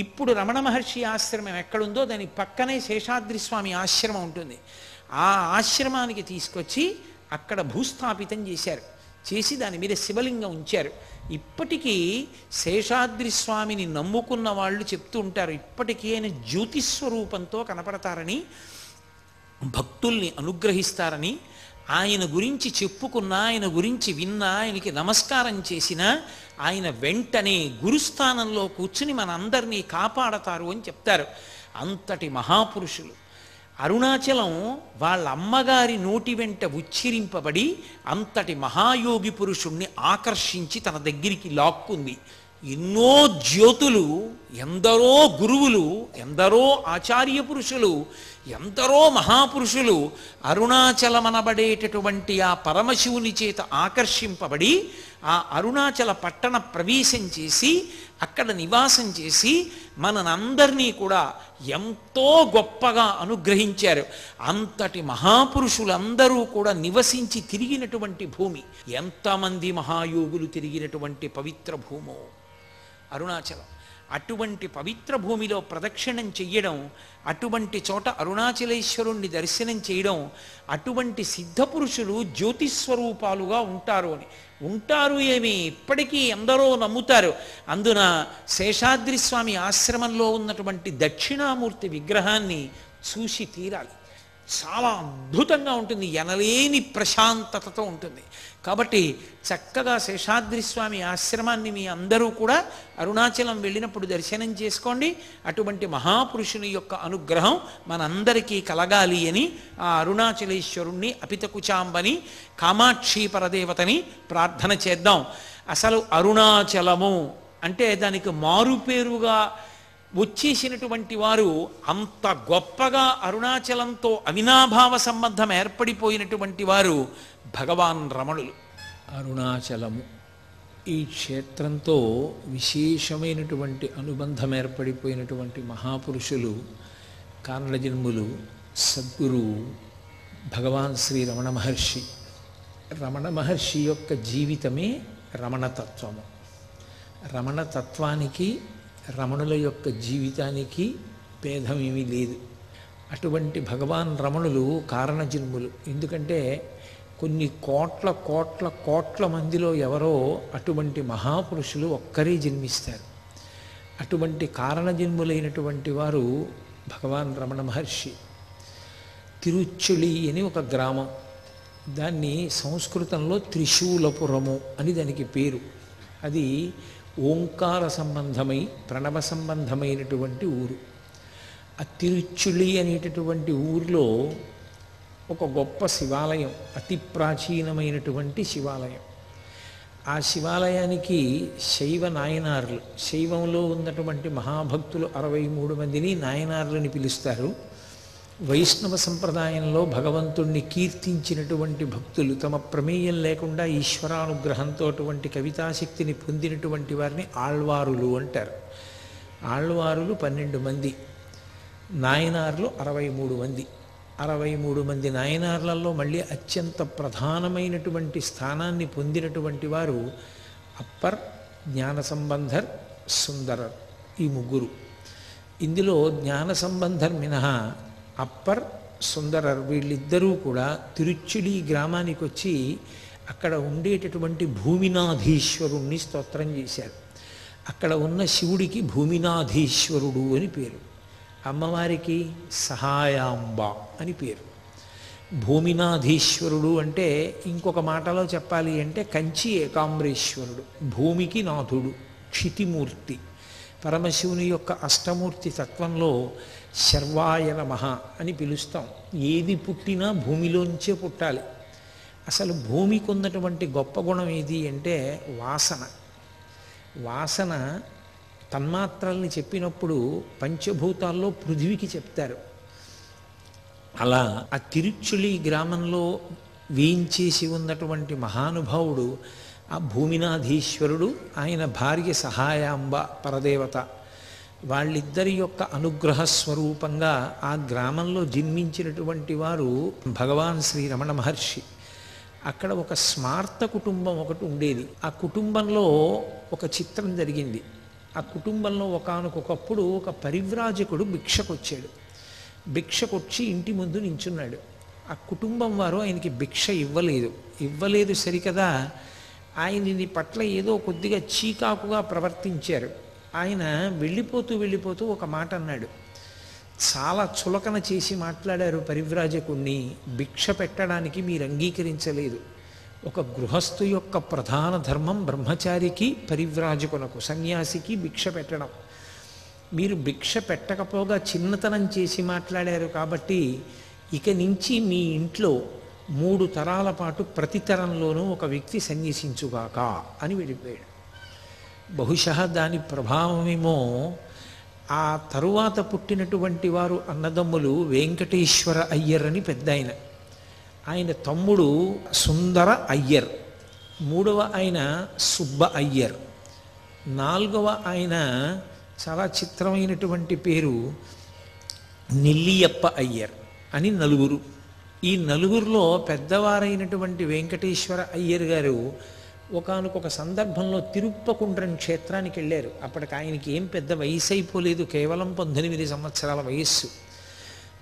ఇప్పుడు రమణ మహర్షి ఆశ్రమం ఎక్కడుందో దాని పక్కనే శేషాద్రి స్వామి ఆశ్రమం ఉంటుంది. ఆ ఆశ్రమానికి తీసుకొచ్చి అక్కడ భూస్థాపితం చేశారు. చేసి దాని మీద శివలింగం ఉంచారు. ఇప్పటికీ శేషాద్రి స్వామిని నమ్ముకున్న వాళ్ళు చెప్తూ ఉంటారు, ఇప్పటికీ ఆయన జ్యోతిస్వరూపంతో కనపడతారని, భక్తుల్ని అనుగ్రహిస్తారని. ఆయన గురించి చెప్పుకున్నా, ఆయన గురించి విన్నా, ఆయనకి నమస్కారం చేసినా ఆయన వెంటనే గురుస్థానంలో కూర్చుని మనందరినీ కాపాడతారు అని చెప్తారు. అంతటి మహాపురుషులు. అరుణాచలం వాళ్ళ అమ్మగారి నోటి వెంట ఉచ్చరింపబడి అంతటి మహాయోగి పురుషుణ్ణి ఆకర్షించి తన దగ్గరికి లాక్కుంది. ఎన్నో జ్యోతులు, ఎందరో గురువులు, ఎందరో ఆచార్య పురుషులు, ఎందరో మహాపురుషులు అరుణాచలమనబడేటటువంటి ఆ పరమశివుని చేత ఆకర్షింపబడి ఆ అరుణాచల పట్టణ ప్రవేశం చేసి అక్కడ నివాసం చేసి మనందరినీ కూడా ఎంతో గొప్పగా అనుగ్రహించారు. అంతటి మహాపురుషులందరూ కూడా నివసించి తిరిగినటువంటి భూమి, ఎంతమంది మహాయోగులు తిరిగినటువంటి పవిత్ర భూమో అరుణాచలం. అటువంటి పవిత్ర భూమిలో ప్రదక్షిణం చెయ్యడం, అటువంటి చోట అరుణాచలేశ్వరుణ్ణి దర్శనం చేయడం, అటువంటి సిద్ధపురుషులు జ్యోతిస్వరూపాలుగా ఉంటారు అని ఉంటారు. ఏమి ఇప్పటికీ ఎందరో నమ్ముతారు. అందున శేషాద్రి స్వామి ఆశ్రమంలో ఉన్నటువంటి దక్షిణామూర్తి విగ్రహాన్ని చూసి తీరాలి. చాలా అద్భుతంగా ఉంటుంది, ఎనలేని ప్రశాంతతతో ఉంటుంది. కాబట్టి చక్కగా శేషాద్రి స్వామి ఆశ్రమాన్ని మీ అందరూ కూడా అరుణాచలం వెళ్ళినప్పుడు దర్శనం చేసుకోండి. అటువంటి మహాపురుషుని యొక్క అనుగ్రహం మనందరికీ కలగాలి అని ఆ అరుణాచలేశ్వరుణ్ణి, అపితకుచాంబని, కామాక్షి పరదేవతని ప్రార్థన చేద్దాం. అసలు అరుణాచలము అంటే దానికి మారుపేరుగా వచ్చేసినటువంటి వారు, అంత గొప్పగా అరుణాచలంతో అవినాభావ సంబంధం ఏర్పడిపోయినటువంటి వారు భగవాన్ రమణులు. అరుణాచలము ఈ క్షేత్రంతో విశేషమైనటువంటి అనుబంధం ఏర్పడిపోయినటువంటి మహాపురుషులు, కారణజన్ములు, సద్గురువు భగవాన్ శ్రీ రమణ మహర్షి. రమణ మహర్షి యొక్క జీవితమే రమణతత్వము. రమణతత్వానికి రమణుల యొక్క జీవితానికి భేదమేమీ లేదు. అటువంటి భగవాన్ రమణులు కారణజన్ములు. ఎందుకంటే కొన్ని కోట్ల కోట్ల కోట్ల మందిలో ఎవరో అటువంటి మహాపురుషులు ఒక్కరే జన్మిస్తారు. అటువంటి కారణజన్ములైనటువంటి వారు భగవాన్ రమణ మహర్షి. తిరుచుళి అని ఒక గ్రామం, దాన్ని సంస్కృతంలో త్రిశూలపురము అని దానికి పేరు. అది ఓంకార సంబంధమై ప్రణవ సంబంధమైనటువంటి ఊరు. ఆ తిరుచుళి అనేటటువంటి ఊరిలో ఒక గొప్ప శివాలయం, అతి ప్రాచీనమైనటువంటి శివాలయం. ఆ శివాలయానికి శైవ నాయనార్లు, శైవంలో ఉన్నటువంటి మహాభక్తులు 63 మందిని నాయనార్లని పిలుస్తారు. వైష్ణవ సంప్రదాయంలో భగవంతుణ్ణి కీర్తించినటువంటి భక్తులు, తమ ప్రమేయం లేకుండా ఈశ్వరానుగ్రహంతో అటువంటి కవితాశక్తిని పొందినటువంటి వారిని ఆళ్వారులు అంటారు. ఆళ్వారులు 12 మంది, నాయనార్లు 63 మంది. 63 మంది నాయనార్లలో మళ్ళీ అత్యంత ప్రధానమైనటువంటి స్థానాన్ని పొందినటువంటి వారు అప్పర్, జ్ఞానసంబంధర్, సుందరర్, ఈ ముగ్గురు. ఇందులో జ్ఞానసంబంధర్ మినహా అప్పర్, సుందరర్ వీళ్ళిద్దరూ కూడా తిరుచుళి గ్రామానికి వచ్చి అక్కడ ఉండేటటువంటి భూమినాధీశ్వరుణ్ణి స్తోత్రం చేశారు. అక్కడ ఉన్న శివుడికి భూమినాధీశ్వరుడు అని పేరు, అమ్మవారికి సహాయాంబ అని పేరు. భూమినాధీశ్వరుడు అంటే ఇంకొక మాటలో చెప్పాలి అంటే కంచి ఏకాంబరేశ్వరుడు, భూమికి నాథుడు, క్షితిమూర్తి. పరమశివుని యొక్క అష్టమూర్తి తత్వంలో శర్వాయ నమః అని పిలుస్తాం. ఏది పుట్టినా భూమిలోంచే పుట్టాలి. అసలు భూమికి ఉన్నటువంటి గొప్ప గుణం ఏది అంటే వాసన. వాసన తన్మాత్రల్ని చెప్పినప్పుడు పంచభూతాల్లో పృథివికి చెప్తారు. అలా ఆ తిరుచుళి గ్రామంలో వేయించేసి ఉన్నటువంటి మహానుభావుడు ఆ భూమినాధీశ్వరుడు, ఆయన భార్య సహాయాంబ పరదేవత. వాళ్ళిద్దరి యొక్క అనుగ్రహ స్వరూపంగా ఆ గ్రామంలో జన్మించినటువంటి వారు భగవాన్ శ్రీ రమణ మహర్షి. అక్కడ ఒక స్మార్త కుటుంబం ఒకటి ఉండేది. ఆ కుటుంబంలో ఒక చిత్రం జరిగింది. ఆ కుటుంబంలో ఒకానొకప్పుడు ఒక పరివ్రాజకుడు భిక్షకొచ్చాడు. భిక్షకొచ్చి ఇంటి ముందు నించున్నాడు. ఆ కుటుంబం వారు ఆయనకి భిక్ష ఇవ్వలేదు సరికదా, ఆయనని పట్ల ఏదో కొద్దిగా చీకాకుగా ప్రవర్తించారు. ఆయన వెళ్ళిపోతూ ఒక మాట అన్నాడు. చాలా చులకన చేసి మాట్లాడారు పరివ్రాజకుణ్ణి. భిక్ష పెట్టడానికి మీరు అంగీకరించలేదు. ఒక గృహస్థు యొక్క ప్రధాన ధర్మం బ్రహ్మచారికి, పరివ్రాజకునకు, సన్యాసికి భిక్ష పెట్టడం. మీరు భిక్ష పెట్టకపోగా చిన్నతనం చేసి మాట్లాడారు కాబట్టి ఇక నుంచి మీ ఇంట్లో 3 తరాల పాటు ప్రతి తరంలోనూ ఒక వ్యక్తి సన్యసించుగాక అని వెళ్ళిపోయాడు. బహుశः దాని ప్రభావమేమో ఆ తరువాత పుట్టినటువంటి వారు అన్నదమ్ములు వెంకటేశ్వర అయ్యర్ అని పెద్ద ఆయన తమ్ముడు సుందర అయ్యర్, 3వ ఆయన సుబ్బ అయ్యర్, 4వ ఆయన చాలా చిత్రమైనటువంటి పేరు నెల్లియప్ప అయ్యర్ అని 4. ఈ 4లో పెద్దవారైనటువంటి వెంకటేశ్వర అయ్యర్ గారు ఒకానొక సందర్భంలో తిరుప్పకుండ్రం క్షేత్రానికి వెళ్ళారు. అప్పటికి ఆయనకి ఏం పెద్ద వయసు అయిపోలేదు, కేవలం 18 సంవత్సరాల వయస్సు.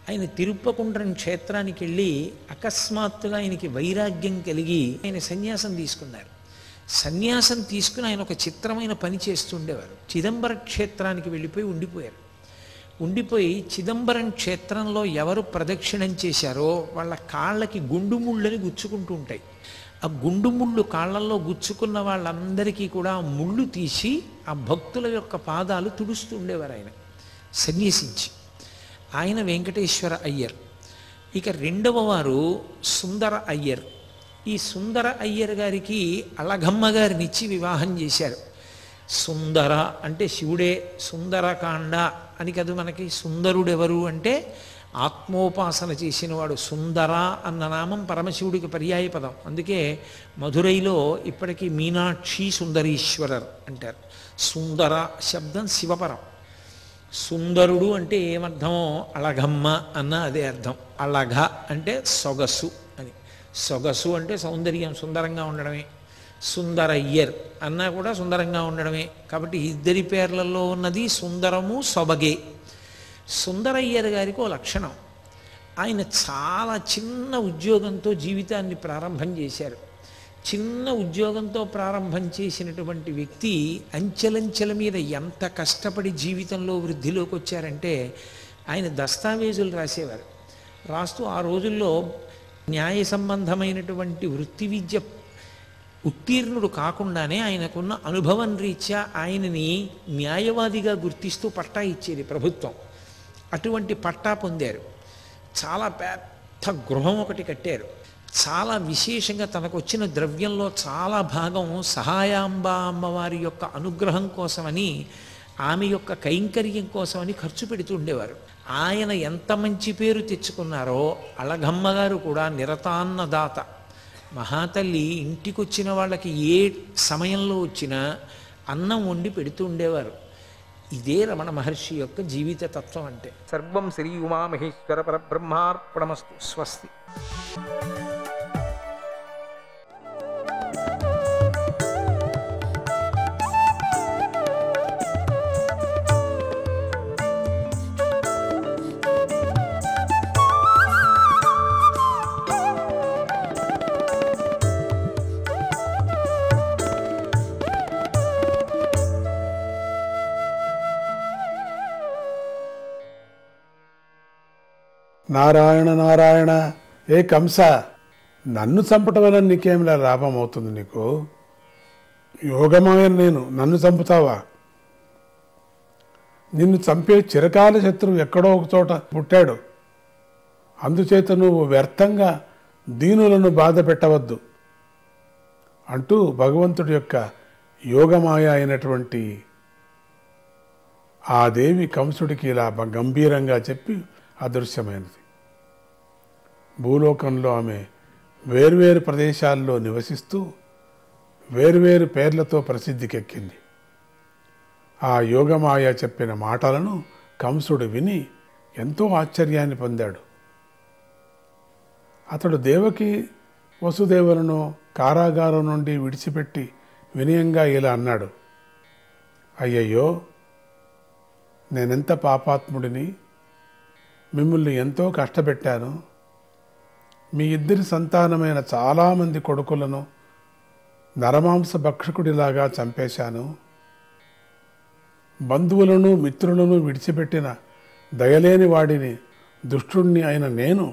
ఆయన తిరుప్పకుండ్రం క్షేత్రానికి వెళ్ళి అకస్మాత్తుగా ఆయనకి వైరాగ్యం కలిగి ఆయన సన్యాసం తీసుకున్నారు. సన్యాసం తీసుకుని ఆయన ఒక చిత్రమైన పని చేస్తుండేవారు. చిదంబర క్షేత్రానికి వెళ్ళిపోయి ఉండిపోయారు. ఉండిపోయి చిదంబరం క్షేత్రంలో ఎవరు ప్రదక్షిణం చేశారో వాళ్ళ కాళ్ళకి గుండు ముళ్ళని గుచ్చుకుంటూ ఉంటాయి. ఆ గుండు ముళ్ళు కాళ్ళల్లో గుచ్చుకున్న వాళ్ళందరికీ కూడా ఆ ముళ్ళు తీసి ఆ భక్తుల యొక్క పాదాలు తుడుస్తూ ఉండేవారు ఆయన సన్యసించి. ఆయన వెంకటేశ్వర అయ్యర్. ఇక రెండవ వారు సుందర అయ్యర్. ఈ సుందర అయ్యర్ గారికి అళగమ్మ గారినిచ్చి వివాహం చేశారు. సుందర అంటే శివుడే, సుందరకాండ అని కదా మనకి. సుందరుడెవరు అంటే ఆత్మోపాసన చేసినవాడు. సుందర అన్న నామం పరమశివుడికి పర్యాయ పదం. అందుకే మధురైలో ఇప్పటికీ మీనాక్షి సుందరీశ్వరర్ అంటారు. సుందర శబ్దం శివపరం. సుందరుడు అంటే ఏమర్థమో అళగమ్మ అన్న అదే అర్థం. అళగ అంటే సొగసు అని. సొగసు అంటే సౌందర్యం, సుందరంగా ఉండడమే. సుందరయ్యర్ అన్నా కూడా సుందరంగా ఉండడమే. కాబట్టి ఇద్దరి పేర్లలో ఉన్నది సుందరము, సొబగే. సుందరయ్యర్ గారికి ఓ లక్షణం, ఆయన చాలా చిన్న ఉద్యోగంతో జీవితాన్ని ప్రారంభం చేశారు. చిన్న ఉద్యోగంతో ప్రారంభం చేసినటువంటి వ్యక్తి అంచెలంచెల మీద ఎంత కష్టపడి జీవితంలో వృద్ధిలోకి వచ్చారంటే, ఆయన దస్తావేజులు రాసేవారు. రాస్తూ ఆ రోజుల్లో న్యాయ సంబంధమైనటువంటి వృత్తి విద్య ఉత్తీర్ణుడు కాకుండానే ఆయనకున్న అనుభవం రీత్యా ఆయనని న్యాయవాదిగా గుర్తిస్తూ పట్టా ఇచ్చేది ప్రభుత్వం. అటువంటి పట్టా పొందారు. చాలా పెద్ద గృహం ఒకటి కట్టారు. చాలా విశేషంగా తనకు వచ్చిన ద్రవ్యంలో చాలా భాగం సహాయాంబ అమ్మవారి యొక్క అనుగ్రహం కోసమని, ఆమె యొక్క కైంకర్యం కోసమని ఖర్చు పెడుతూ ఉండేవారు. ఆయన ఎంత మంచి పేరు తెచ్చుకున్నారో అళగమ్మ గారు కూడా నిరతాన్నదాత. మహాతల్లి ఇంటికొచ్చిన వాళ్ళకి ఏ సమయంలో వచ్చినా అన్నం వండి పెడుతూ ఉండేవారు. ఇదే రమణ మహర్షి యొక్క జీవిత తత్వం అంటే. సర్వం శ్రీ ఉమామహేశ్వర పరబ్రహ్మార్పణమస్తు. స్వస్తి. నారాయణ నారాయణ. ఏ కంస, నన్ను చంపటం వల్ల నీకేమిలా లాభం అవుతుంది? నీకు యోగమాయ నేను, నన్ను చంపుతావా? నిన్ను చంపే చిరకాల శత్రువు ఎక్కడో ఒక చోట పుట్టాడు. అందుచేత నువ్వు వ్యర్థంగా దీనులను బాధ పెట్టవద్దు అంటూ భగవంతుడి యొక్క యోగమాయ అయినటువంటి ఆ దేవి కంసుడికి ఇలా గంభీరంగా చెప్పి అదృశ్యమైనది. భూలోకంలో ఆమె వేర్వేరు ప్రదేశాల్లో నివసిస్తూ వేర్వేరు పేర్లతో ప్రసిద్ధికెక్కింది. ఆ యోగమాయ చెప్పిన మాటలను కంసుడు విని ఎంతో ఆశ్చర్యాన్ని పొందాడు. అతడు దేవకి వసుదేవులను కారాగారం నుండి విడిచిపెట్టి వినయంగా ఇలా అన్నాడు, అయ్యయ్యో, నేనెంత పాపాత్ముడిని, మిమ్మల్ని ఎంతో కష్టపెట్టాను. మీ ఇద్దరి సంతానమైన చాలామంది కొడుకులను నరమాంస భక్షకుడిలాగా చంపేశాను. బంధువులను మిత్రులను విడిచిపెట్టిన దయలేని వాడిని, దుష్టుణ్ణి అయిన నేను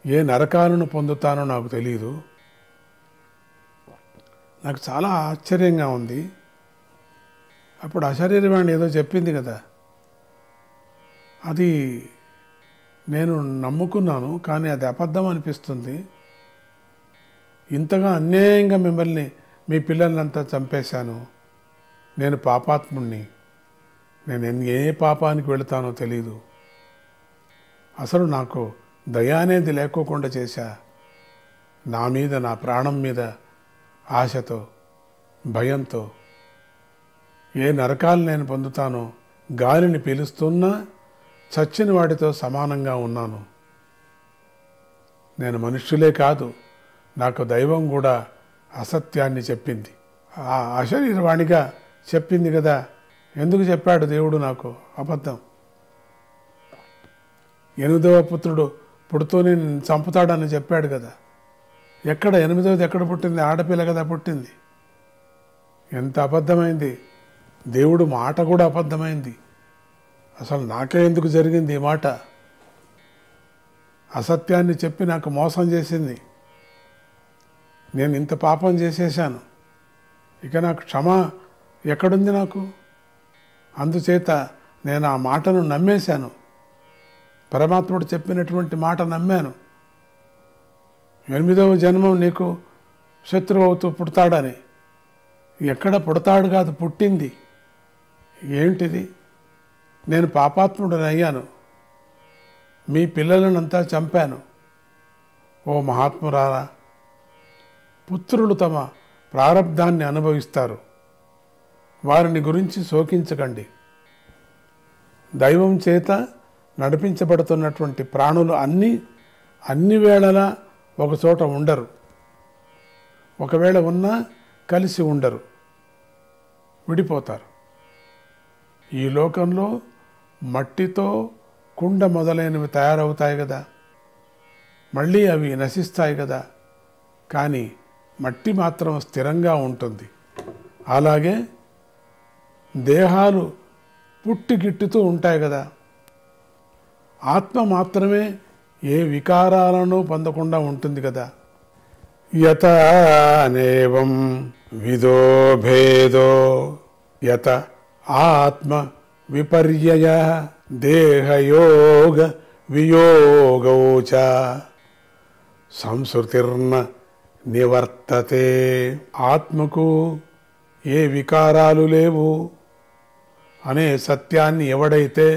ఏ నరకాలను పొందుతానో నాకు తెలియదు. నాకు చాలా ఆశ్చర్యంగా ఉంది. అప్పుడు అశరీరవాణి ఏదో చెప్పింది కదా, అది నేను నమ్ముకున్నాను, కానీ అది అబద్ధం అనిపిస్తుంది. ఇంతగా అన్యాయంగా మిమ్మల్ని, మీ పిల్లలంతా చంపేశాను. నేను పాపాత్ముణ్ణి. నేను ఏ పాపానికి వెళతానో తెలీదు. అసలు నాకు దయ అనేది లేకోకుండా చేశా. నా మీద, నా ప్రాణం మీద ఆశతో, భయంతో ఏ నరకాలు నేను పొందుతానో, గాలిని పీలుస్తున్నా చచ్చిన వాడితో సమానంగా ఉన్నాను. నేను మనుష్యులే కాదు, నాకు దైవం కూడా అసత్యాన్ని చెప్పింది. ఆ అశరీరవాణిగా చెప్పింది కదా. ఎందుకు చెప్పాడు దేవుడు నాకు అబద్ధం? 8వ పుత్రుడు పుడుతూనే చంపుతాడని చెప్పాడు కదా. ఎక్కడ 8వది ఎక్కడ పుట్టింది? ఆడపిల్ల కదా పుట్టింది. ఎంత అబద్ధమైంది! దేవుడు మాట కూడా అబద్ధమైంది. అసలు నాకే ఎందుకు జరిగింది ఈ మాట? అసత్యాన్ని చెప్పి నాకు మోసం చేసింది. నేను ఇంత పాపం చేసేసాను, ఇక నాకు క్షమ ఎక్కడుంది నాకు? అందుచేత నేను ఆ మాటను నమ్మేశాను. పరమాత్ముడు చెప్పినటువంటి మాట నమ్మాను. 8వ జన్మం నీకు శత్రువు అవుతూ పుడతాడని. ఎక్కడ పుడతాడు కాదు, పుట్టింది. ఏంటిది? నేను పాపాత్ముడని అయ్యాను, మీ పిల్లలనంతా చంపాను. ఓ మహాత్మురారా, పుత్రులు తమ ప్రారబ్ధాన్ని అనుభవిస్తారు, వారిని గురించి శోకించకండి. దైవం చేత నడిపించబడుతున్నటువంటి ప్రాణులు అన్ని వేళలా ఒకచోట ఉండరు. ఒకవేళ ఉన్నా కలిసి ఉండరు, విడిపోతారు. ఈ లోకంలో మట్టితో కుండ మొదలైనవి తయారవుతాయి కదా, మళ్ళీ అవి నశిస్తాయి కదా, కానీ మట్టి మాత్రం స్థిరంగా ఉంటుంది. అలాగే దేహాలు పుట్టిగిట్టుతూ ఉంటాయి కదా, ఆత్మ మాత్రమే ఏ వికారాలను పొందకుండా ఉంటుంది కదా. యతనేవం విదో భేదో యత ఆత్మ విపర్యయ దేహయోగ వియోగౌ చ సంస్కృతిర్న నివర్తతే. ఆత్మకు ఏ వికారాలు లేవు అనే సత్యాన్ని ఎవడైతే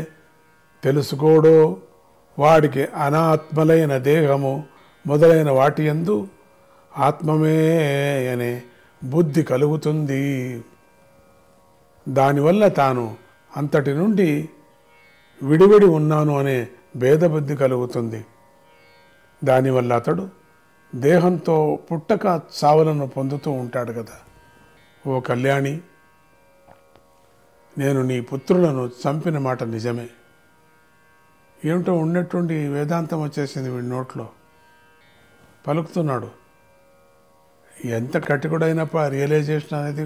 తెలుసుకోడో వాడికి అనాత్మలైన దేహము మొదలైన వాటి యందు ఆత్మమే అనే బుద్ధి కలుగుతుంది. దానివల్ల తాను అంతటి నుండి విడివిడి ఉన్నాను అనే భేదబుద్ధి కలుగుతుంది. దానివల్ల అతడు దేహంతో పుట్టక చావులను పొందుతూ ఉంటాడు కదా. ఓ కళ్యాణి, నేను నీ పుత్రులను చంపిన మాట నిజమే. ఏమిటో ఉన్నట్టుండి వేదాంతం వచ్చేసింది వీడి నోట్లో. పలుకుతున్నాడు. ఎంత కటికుడైనప్పుడు ఆ రియలైజేషన్ అనేది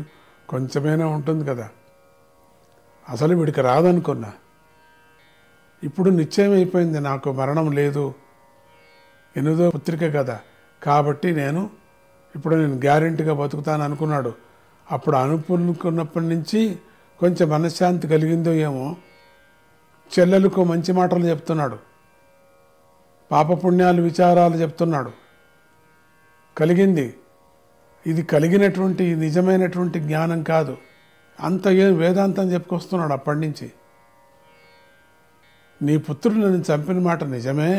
కొంచెమైనా ఉంటుంది కదా. అసలు వీడికి రాదనుకున్నా, ఇప్పుడు నిశ్చయమైపోయింది నాకు మరణం లేదు. 8వ పుత్రిక కదా, కాబట్టి ఇప్పుడు నేను గ్యారెంటీగా బతుకుతాను అనుకున్నాడు. అప్పుడు అనుకున్నప్పటి నుంచి కొంచెం మనశ్శాంతి కలిగిందో ఏమో. చెల్లెలకు మంచి మాటలు చెప్తున్నాడు, పాపపుణ్యాలు విచారాలు చెప్తున్నాడు. కలిగింది. ఇది కలిగినటువంటి నిజమైనటువంటి జ్ఞానం కాదు, అంత ఏం వేదాంతం చెప్పుకొస్తున్నాడు అప్పటి నుంచి. నీ పుత్రులను చంపిన మాట నిజమే,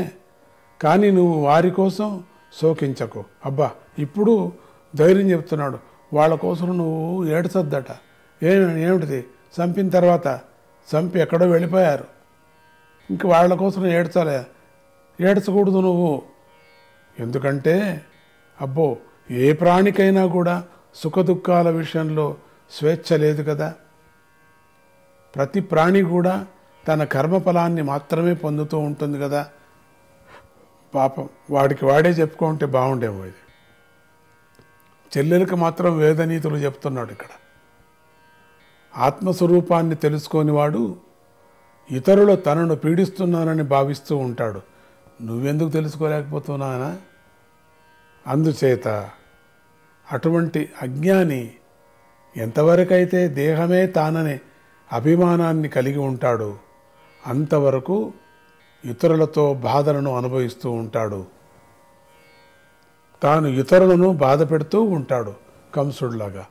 కానీ నువ్వు వారి కోసం శోకించకు. అబ్బా, ఇప్పుడు ధైర్యం చెప్తున్నాడు. వాళ్ళ కోసం నువ్వు ఏడ్చొద్దట. ఏమిటిది? చంపిన తర్వాత చంపి ఎక్కడో వెళ్ళిపోయారు, ఇంక వాళ్ళ కోసం ఏడ్చకూడదు నువ్వు. ఎందుకంటే అబ్బో, ఏ ప్రాణికైనా కూడా సుఖదుఖాల విషయంలో స్వేచ్ఛ లేదు కదా. ప్రతి ప్రాణి కూడా తన కర్మఫలాన్ని మాత్రమే పొందుతూ ఉంటుంది కదా. పాపం వాడికి వాడే చెప్పుకుంటే బాగుండేమో. ఇది చెల్లెలకు మాత్రం వేదనీతులు చెప్తున్నాడు ఇక్కడ. ఆత్మస్వరూపాన్ని తెలుసుకొని వాడు ఇతరులు తనను పీడిస్తున్నానని భావిస్తూ ఉంటాడు. నువ్వెందుకు తెలుసుకోలేకపోతున్నానా? అందుచేత అటువంటి అజ్ఞాని ఎంతవరకైతే దేహమే తాననే అభిమానాన్ని కలిగి ఉంటాడో అంతవరకు ఇతరులతో బాధలను అనుభవిస్తూ ఉంటాడు. తాను ఇతరులను బాధ పెడుతూ ఉంటాడు కంసుడిలాగా.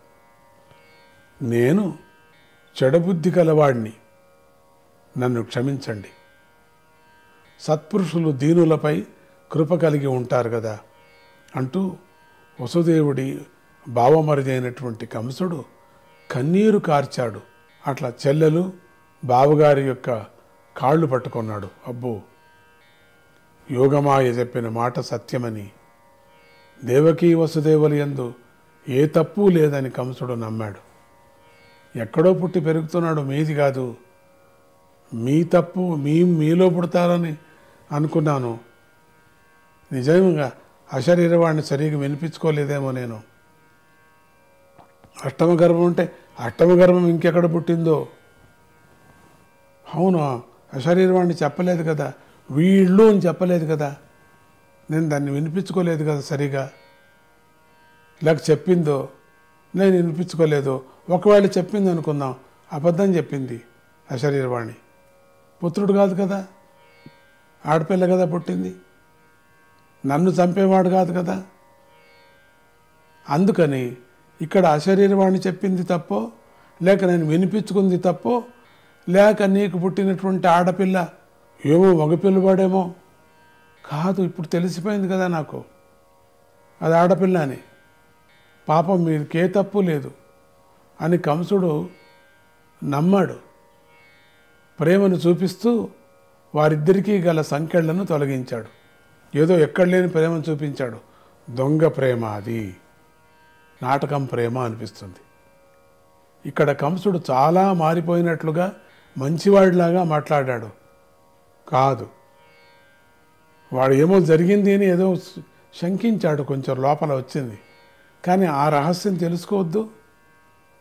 నేను చెడబుద్ధి కలవాడిని, నన్ను క్షమించండి. సత్పురుషులు దీనులపై కృప కలిగి ఉంటారు కదా అంటూ వసుదేవుడి బావమరిది అయినటువంటి కంసుడు కన్నీరు కార్చాడు. అట్లా చెల్లెలు బావగారి యొక్క కాళ్ళు పట్టుకున్నాడు. అబ్బో, యోగమాయ చెప్పిన మాట సత్యమని, దేవకీ వసుదేవుల యందు ఏ తప్పు లేదని కంసుడు నమ్మాడు. ఎక్కడో పుట్టి పెరుగుతున్నాడు, మీది కాదు. మీ తప్పు మీలో పుడతారని అనుకున్నాను. నిజంగా అశరీరవాణ్ణి సరిగ్గా వినిపించుకోలేదేమో నేను. అష్టమ గర్భం ఉంటే అష్టమ గర్భం ఇంకెక్కడ పుట్టిందో. అవును, అశరీరవాణి చెప్పలేదు కదా, వీళ్ళు అని చెప్పలేదు కదా, నేను దాన్ని వినిపించుకోలేదు కదా సరిగా, లేక చెప్పిందో నేను వినిపించుకోలేదు. ఒకవేళ చెప్పింది అనుకుందాం, అబద్ధం చెప్పింది అశరీరవాణి. పుత్రుడు కాదు కదా, ఆడపిల్ల కదా పుట్టింది, నన్ను చంపేవాడు కాదు కదా. అందుకని ఇక్కడ అశరీరవాణి చెప్పింది తప్పో, లేక నేను వినిపించుకుంది తప్పో, లేక నీకు పుట్టినటువంటి ఆడపిల్ల ఏమో మగపిల్లవాడేమో కాదు. ఇప్పుడు తెలిసిపోయింది కదా నాకు అది ఆడపిల్ల అని. పాపం మీకే తప్పు లేదు అని కంసుడు నమ్మాడు. ప్రేమను చూపిస్తూ వారిద్దరికీ గల సంకెళ్లను తొలగించాడు. ఏదో ఎక్కడ లేని ప్రేమను చూపించాడు. దొంగ ప్రేమ అది, నాటకం ప్రేమ అనిపిస్తుంది. ఇక్కడ కంసుడు చాలా మారిపోయినట్లుగా మంచివాడిలాగా మాట్లాడాడు. కాదు, వాడు ఏమో జరిగింది అని ఏదో శంకించాడు, కొంచెం లోపల వచ్చింది. కానీ ఆ రహస్యం తెలుసుకోవద్దు,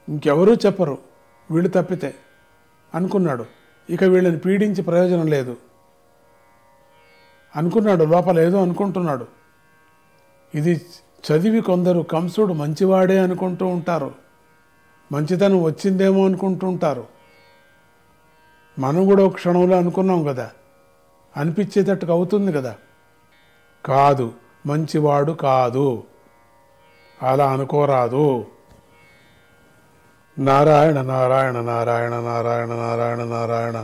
ఇంకెవరూ చెప్పరు వీళ్ళు తప్పితే అనుకున్నాడు. ఇక వీళ్ళని పీడించి ప్రయోజనం లేదు అనుకున్నాడు. లోపల ఏదో అనుకుంటున్నాడు. ఇది చదివి కొందరు కంసుడు మంచివాడే అనుకుంటూ ఉంటారు, మంచితనం వచ్చిందేమో అనుకుంటూ ఉంటారు. మనం కూడా ఒక క్షణంలో అనుకున్నాం కదా, అనిపించేటట్టుగా అవుతుంది కదా. కాదు, మంచివాడు కాదు, అలా అనుకోరాదు. నారాయణ నారాయణ నారాయణ నారాయణ నారాయణ నారాయణ.